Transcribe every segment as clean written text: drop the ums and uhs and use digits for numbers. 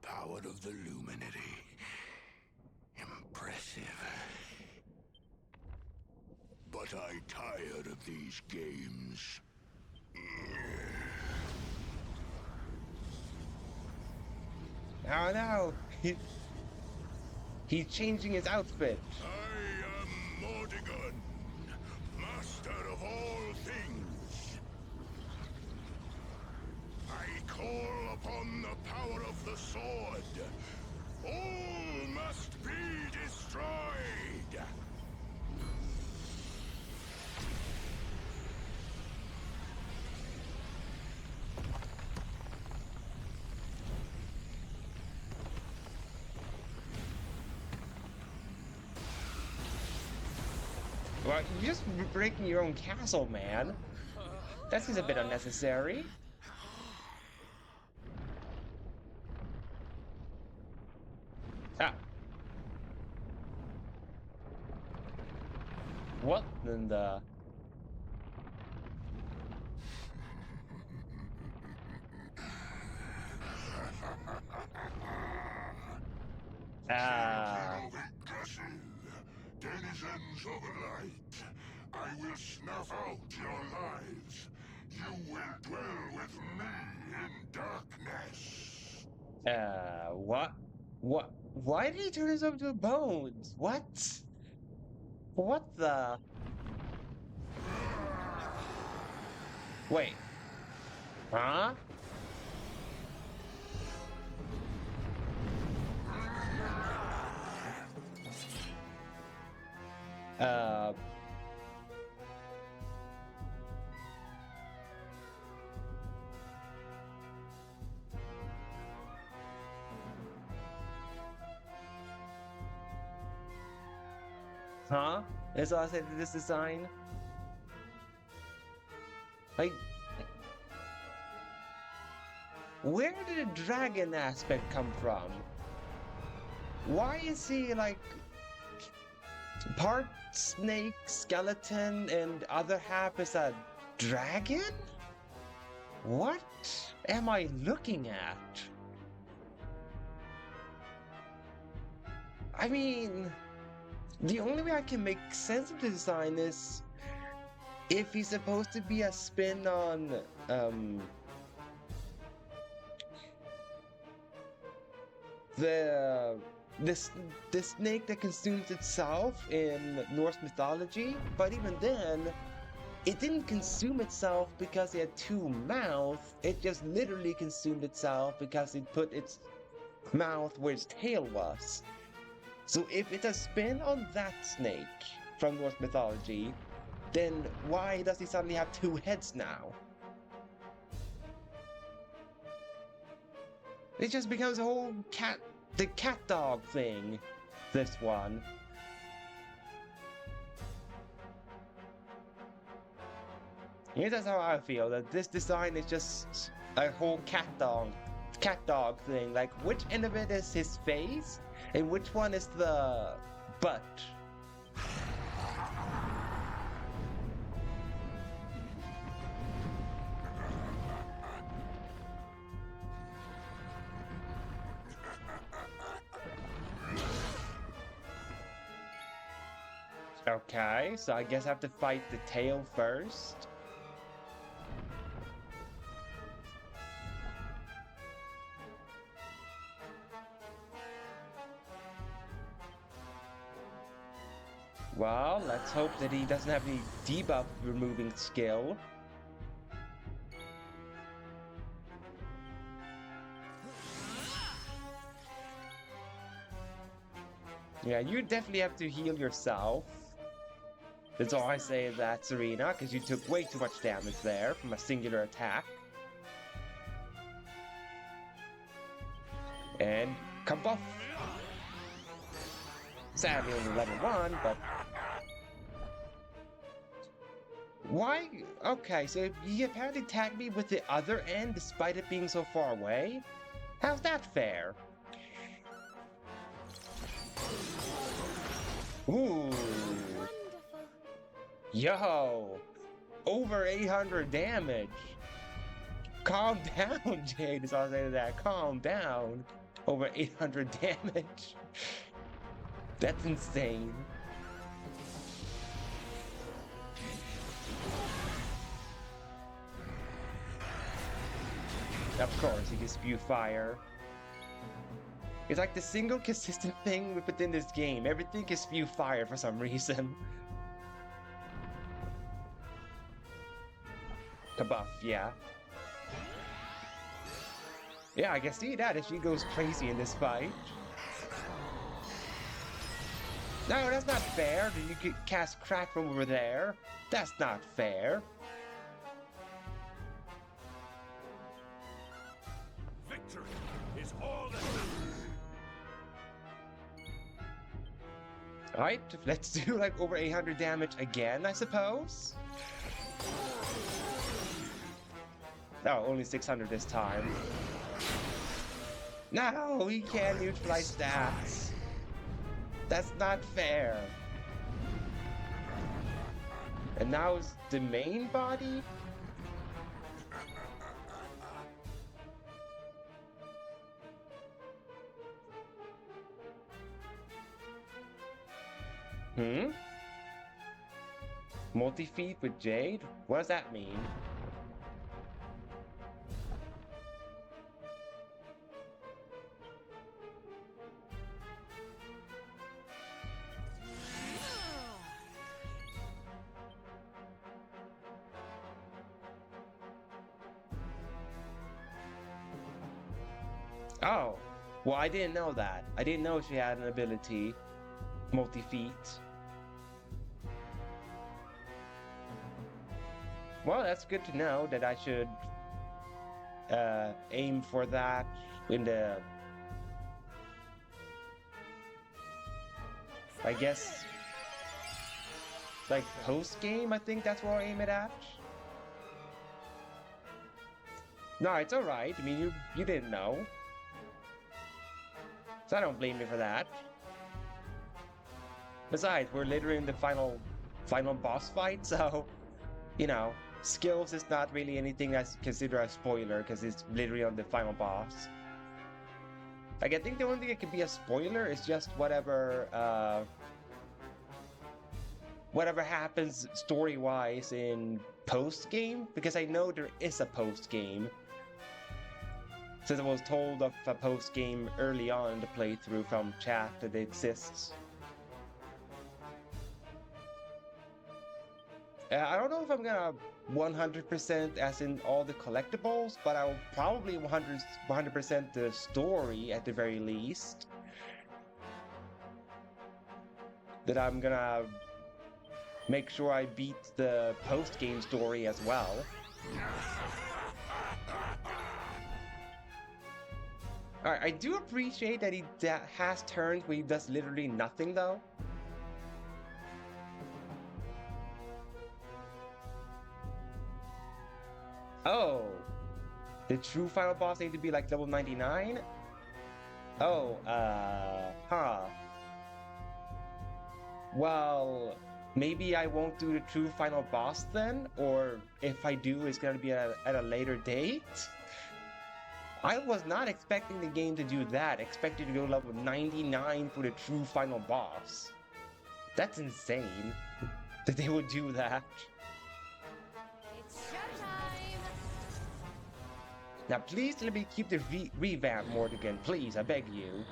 power of the Luminity. Impressive. But I tired of these games. Oh no! He's changing his outfit. I am Mordegon, master of all things. I call upon the power of the sword. All must be destroyed. Well, you're just breaking your own castle, man. That seems a bit unnecessary. Ah. What in the... Ah. Denizens of light, I will snuff out your lives. You will dwell with me in darkness. What? What? Why did he turn himself into bones? What? What the? Wait. Huh? Uh... Huh? That's all I said to this design? Like... Where did the dragon aspect come from? Why is he, like... part snake, skeleton, and other half is a dragon? What am I looking at? I mean... The only way I can make sense of the design is if he's supposed to be a spin on the snake that consumes itself in Norse mythology, but even then, it didn't consume itself because it had two mouths. It just literally consumed itself because it put its mouth where its tail was. So if it's a spin on that snake from Norse mythology, then why does he suddenly have two heads now? It just becomes a whole the cat dog thing, this one. Yeah, that's how I feel, that this design is just a whole cat dog thing. Like, which end of it is his face, and which one is the butt? Okay, so I guess I have to fight the tail first. Well, let's hope that he doesn't have any debuff removing skill. Yeah, you definitely have to heal yourself. That's all I say in that, Serena, because you took way too much damage there from a singular attack. And come buff. Sadly only level 1, but... Why? Okay, so you apparently tagged me with the other end despite it being so far away? How's that fair? Ooh. Yo! Over 800 damage! Calm down, Jade, is all I say to that. Calm down. Over 800 damage. That's insane. Of course, he can spew fire. It's like the single consistent thing within this game. Everything can spew fire for some reason. Kabuff, yeah. Yeah, I can see that if she goes crazy in this fight. No, that's not fair. You could cast crack from over there. That's not fair. Victory is all that matters. Alright, let's do like over 800 damage again, I suppose. No, only 600 this time. No, we can't neutralize stats. That's not fair. And now is the main body? Multi-feat with Jade? What does that mean? Oh, well, I didn't know that. I didn't know she had an ability, multi-feat. Well, that's good to know that I should aim for that in the, I guess, like post-game, I think that's where I'll aim it at. No, it's alright. I mean, you didn't know. So I don't blame you for that. Besides, we're literally in the final boss fight, so, you know, skills is not really anything that's considered a spoiler, because it's literally on the final boss. Like, I think the only thing that could be a spoiler is just whatever happens story-wise in post-game, because I know there is a post-game. Since I was told of a post-game early on in the playthrough from chat that it exists. I don't know if I'm gonna 100% as in all the collectibles, but I'll probably 100% the story at the very least. That I'm gonna make sure I beat the post-game story as well. Alright, I do appreciate that he has turns where he does literally nothing though. Oh, the true final boss need to be like level 99? Oh, huh. Well, maybe I won't do the true final boss then, or if I do, it's gonna be at a later date? I was not expecting the game to do that, expected to go level 99 for the true final boss. That's insane that they would do that. It's showtime! Now please let me keep the revamp Mordegon, please, I beg you.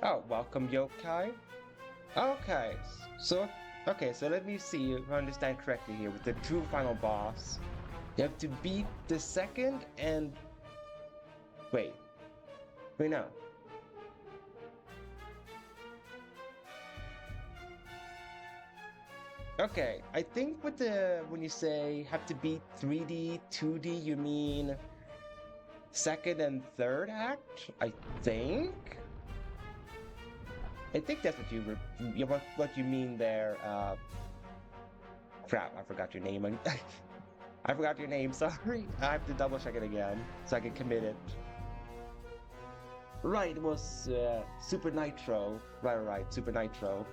Oh, welcome yokai. Okay, so let me see if I understand correctly here with the true final boss. You have to beat the second and wait, no. Okay, I think with the when you say have to beat 3D, 2D, you mean second and third act, I think. I think that's what you mean there. Crap, I forgot your name. I forgot your name. Sorry. I have to double check it again so I can commit it. Right, it was Super Nitro. Right, Super Nitro.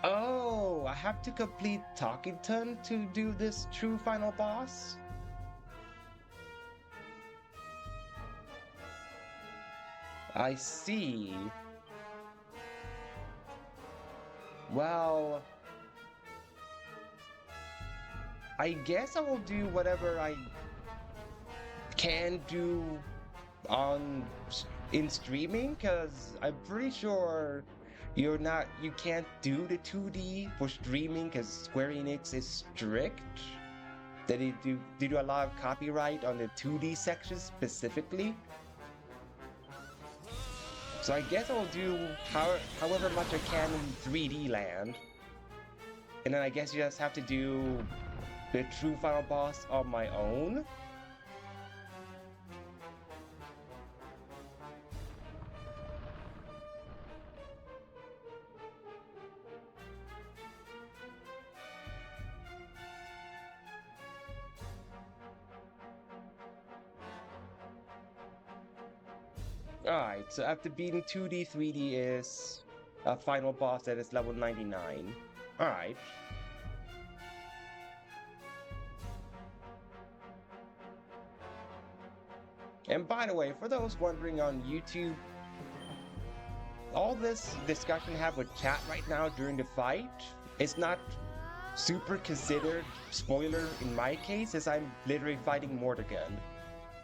Oh, I have to complete Talkington to do this true final boss? I see. Well, I guess I will do whatever I can do on in streaming, because I'm pretty sure you can't do the 2D for streaming because Square Enix is strict. They do a lot of copyright on the 2D section specifically. So I guess I'll do however much I can in 3D land. And then I guess you just have to do the true final boss on my own. Alright, so after beating 2D, 3D is a final boss that is level 99. Alright. And by the way, for those wondering on YouTube, all this discussion I have with chat right now during the fight is not super considered spoiler in my case, as I'm literally fighting Mordegon.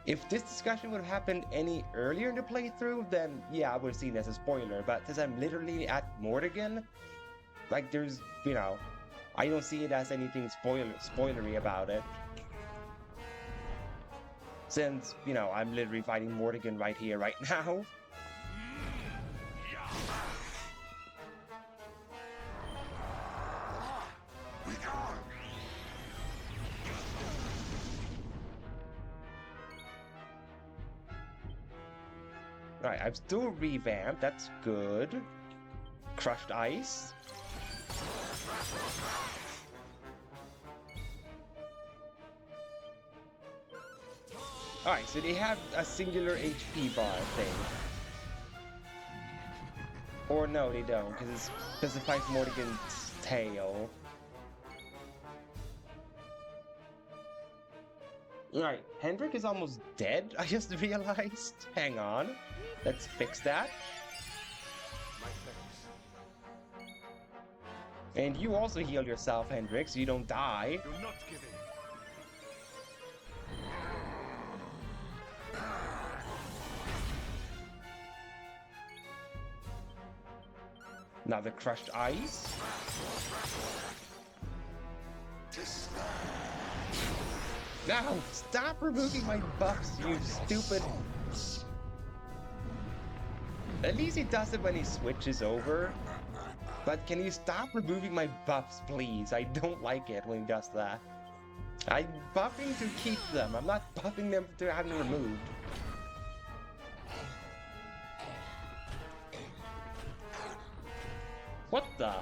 If this discussion would have happened any earlier in the playthrough, then yeah, I would have seen it as a spoiler. But since I'm literally at Mordegon, like there's, I don't see it as anything spoilery about it. Since, I'm literally fighting Mordegon right here, right now. Alright, I'm still revamped, that's good. Crushed ice. Alright, so they have a singular HP bar thing. Or no, they don't, because it specifies Mordegon's tail. Alright, Hendrik is almost dead, I just realized. Hang on. Let's fix that. And you also heal yourself, Hendrik, so you don't die. Do not give in. Now the crushed ice. Now, stop removing my buffs, you stupid... At least he does it when he switches over. But can you stop removing my buffs, please? I don't like it when he does that. I'm buffing to keep them. I'm not buffing them to have them removed. What the?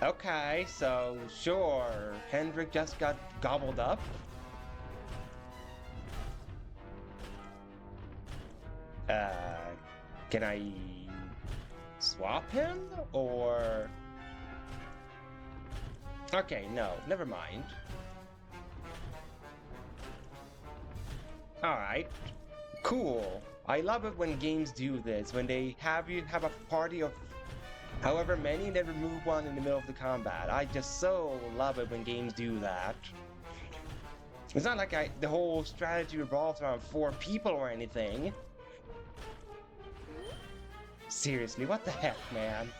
Okay, so sure, Hendrik just got gobbled up. Can I swap him, or... Okay, no, never mind. Alright, cool. I love it when games do this, when they have you have a party of however many and then remove one in the middle of the combat. I just so love it when games do that. It's not like the whole strategy revolves around 4 people or anything. Seriously, what the heck, man?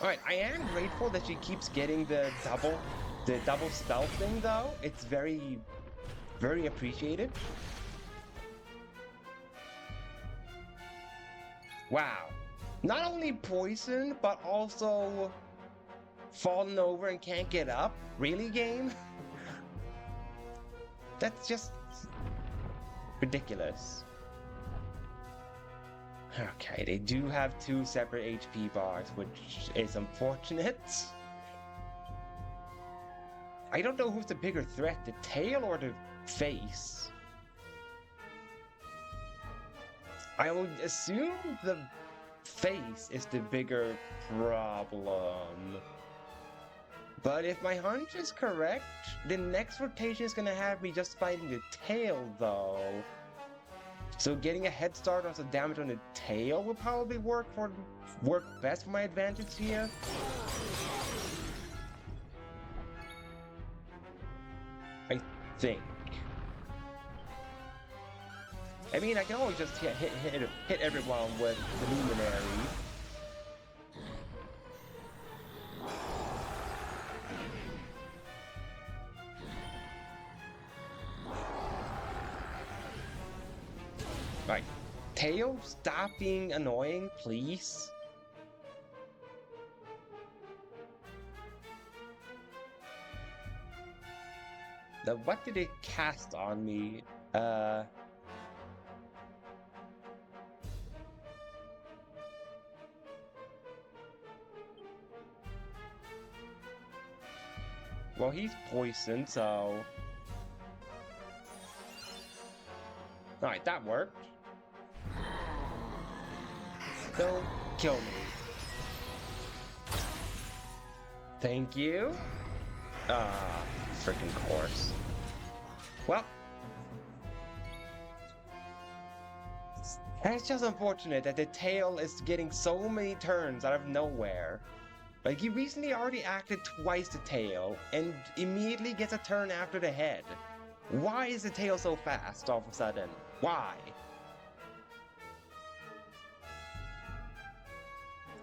Alright, I am grateful that she keeps getting the double stealth thing, though. It's very, very appreciated. Wow. Not only poison, but also falling over and can't get up? Really, game? That's just ridiculous. Okay, they do have 2 separate HP bars, which is unfortunate. I don't know who's the bigger threat, the tail or the face. I would assume the face is the bigger problem. But if my hunch is correct, the next rotation is gonna have me just fighting the tail though. So getting a head start on some damage on the tail will probably work best for my advantage here. I think. I mean, I can always just hit everyone with the luminary. Right. Tail, stop being annoying, please. Now, what did it cast on me? Well, he's poisoned, so... Alright, that worked. Don't kill me. Thank you. Freaking course. Well. It's just unfortunate that the tail is getting so many turns out of nowhere. Like, he recently already acted twice the tail, and immediately gets a turn after the head. Why is the tail so fast all of a sudden? Why?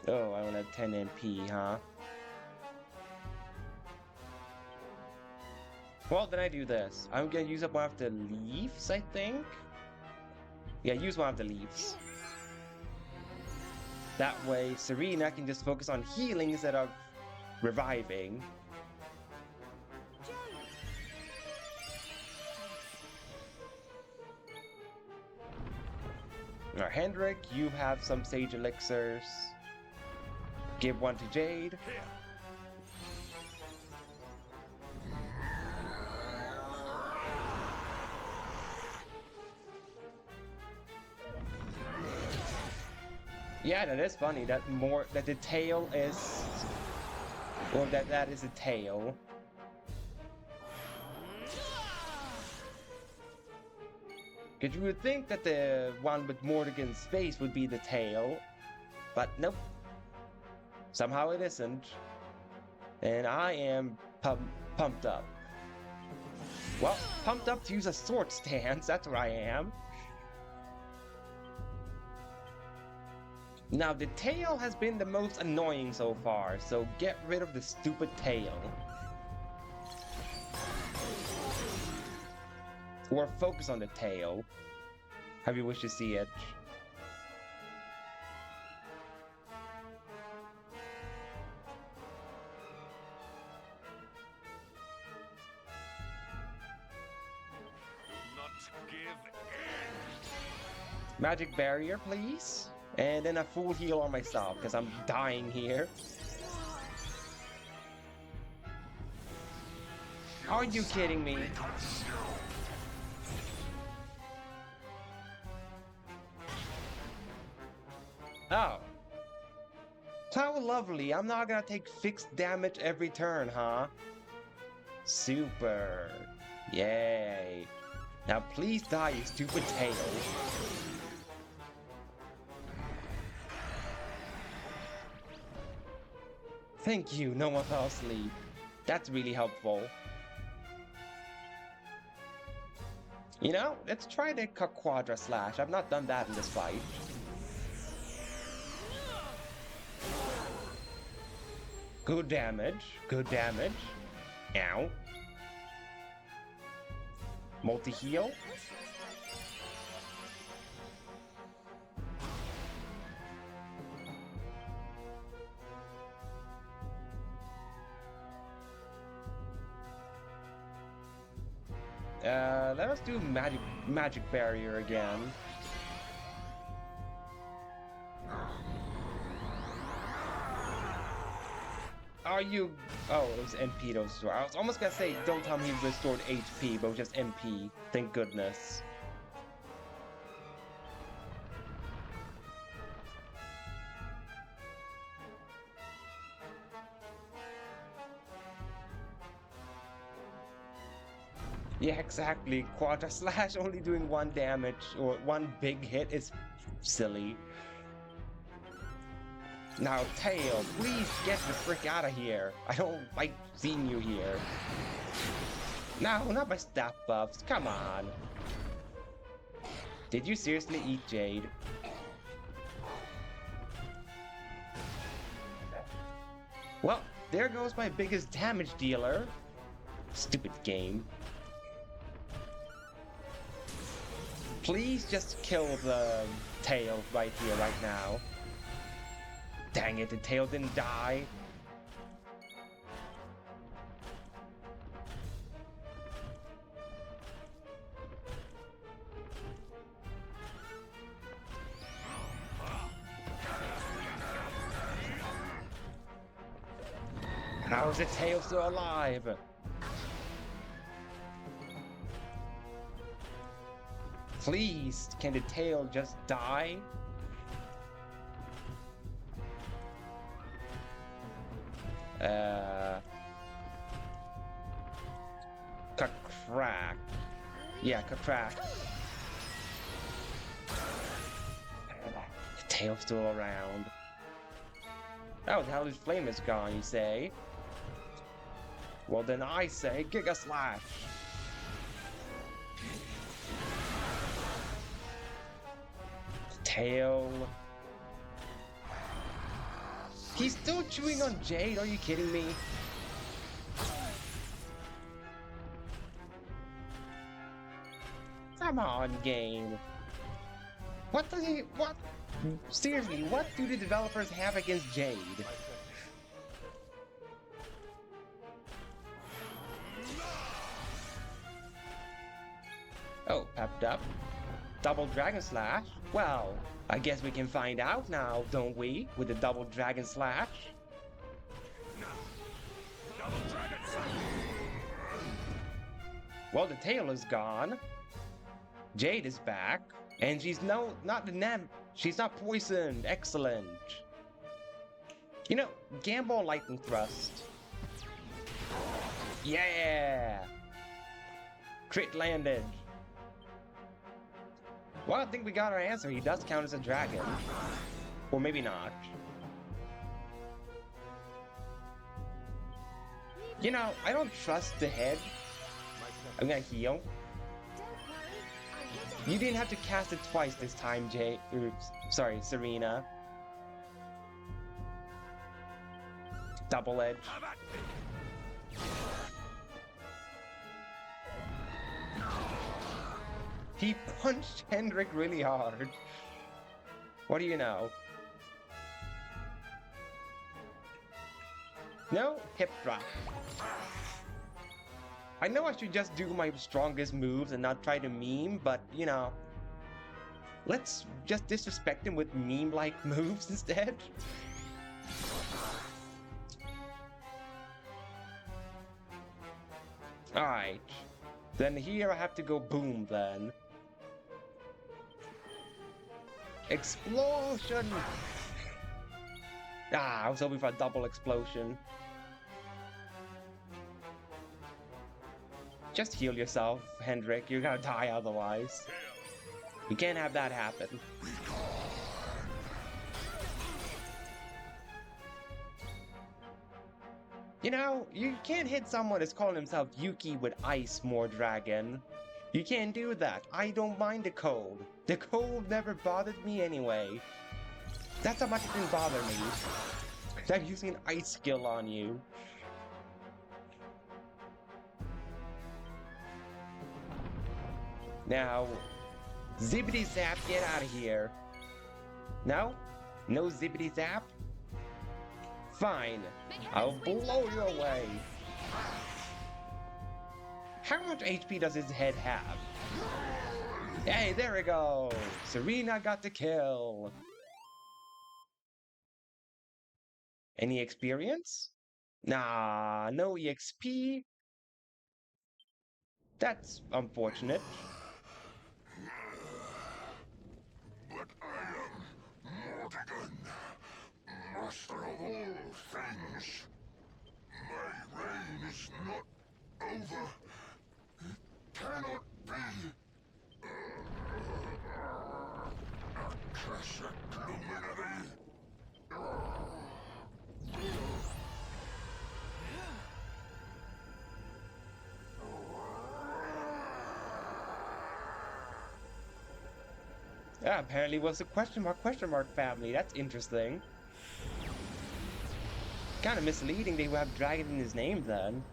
Oh, I only have 10 MP, huh? Well, then I do this. I'm gonna use up one of the leaves, I think? Yeah, use one of the leaves. That way, Serena can just focus on healing instead of reviving. Alright, Hendrik, you have some sage elixirs. Give one to Jade. Yeah, that is funny. That the tail is, well, that is a tail. Because you would think that the one with Mordegon's face would be the tail, but nope. Somehow it isn't. And I am pumped up. Well, pumped up to use a sword stance, that's where I am. Now, the tail has been the most annoying so far, so get rid of the stupid tail. Or focus on the tail, how you wish to see it. Magic barrier, please. And then a full heal on myself, because I'm dying here. Are you kidding me? Oh. How lovely. I'm not gonna take fixed damage every turn, huh? Super. Yay. Now please die, you stupid tail. Thank you, no one fell asleep. That's really helpful. You know, let's try the Quadra Slash. I've not done that in this fight. Good damage, good damage. Ow. Multi-heal. Let us do magic barrier again. are you... Oh, it was MP to restore. I was almost gonna say, don't tell me he restored HP, but it was just MP. Thank goodness. Yeah, exactly. Quadra Slash only doing 1 damage, or 1 big hit is silly. Now, Tail, please get the frick out of here. I don't like seeing you here. No, not my staff buffs. Come on. Did you seriously eat Jade? Well, there goes my biggest damage dealer. Stupid game. Please just kill the Tail right here, right now. Dang it, the Tail didn't die. How is the Tail still alive? Please, can the Tail just die? Crack. Yeah, crack. The Tail's still around. Oh, the Hellish Flame is gone, you say? Well, then I say Giga Slash. Tail. He's still chewing on Jade, are you kidding me? Come on, game. What? Seriously, what do the developers have against Jade? Oh, pepped up. Double Dragon Slash? Well, I guess we can find out now, don't we? With the Double Dragon Slash? Well, the Tail is gone. Jade is back. And she's she's not poisoned. Excellent. You know, gamble Lightning Thrust. Yeah! Crit landed. Well, I think we got our answer. He does count as a dragon. Or maybe not. You know, I don't trust the head. I'm gonna heal. You didn't have to cast it twice this time, sorry, Serena. Double edge. He punched Hendrik really hard. What do you know? No? Hip drop. I know I should just do my strongest moves and not try to meme, but, you know, let's just disrespect him with meme-like moves instead. Alright. Then here I have to go boom, then. Explosion! Ah, I was hoping for a double explosion. Just heal yourself, Hendrik. You're gonna die otherwise. You can't have that happen. You know, you can't hit someone that's calling himself Yuki with ice, Mordragon. You can't do that. I don't mind the cold. The cold never bothered me anyway. That's how much it didn't bother me. I'm using an ice skill on you. Now, zippity zap, get out of here. No? No zippity zap? Fine, I'll blow you away. How much HP does his head have? Hey, there we go. Serena got the kill. Any experience? Nah, no EXP. That's unfortunate. But I am Mordegon, master of all things. My reign is not over. It cannot be. Accursed luminary. Yeah, apparently it was a question mark family. That's interesting. Kind of misleading they would have dragon in his name then.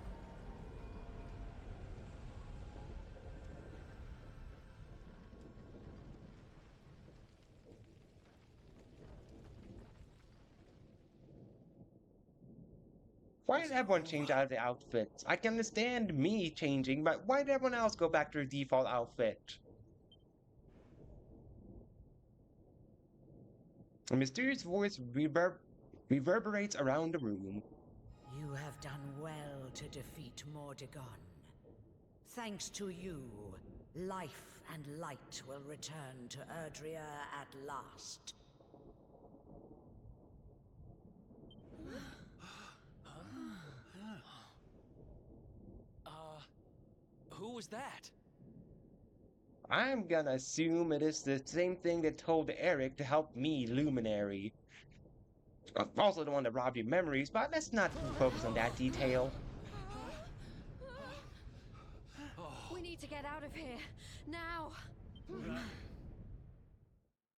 Why did everyone change out of the outfits? I can understand me changing, but why did everyone else go back to their default outfit? A mysterious voice reverberates around the room. You have done well to defeat Mordegon. Thanks to you, life and light will return to Erdrea at last. Who was that? I'm gonna assume it is the same thing that told Eric to help me, Luminary. Also the one that robbed your memories, but let's not focus on that detail. We need to get out of here. Now.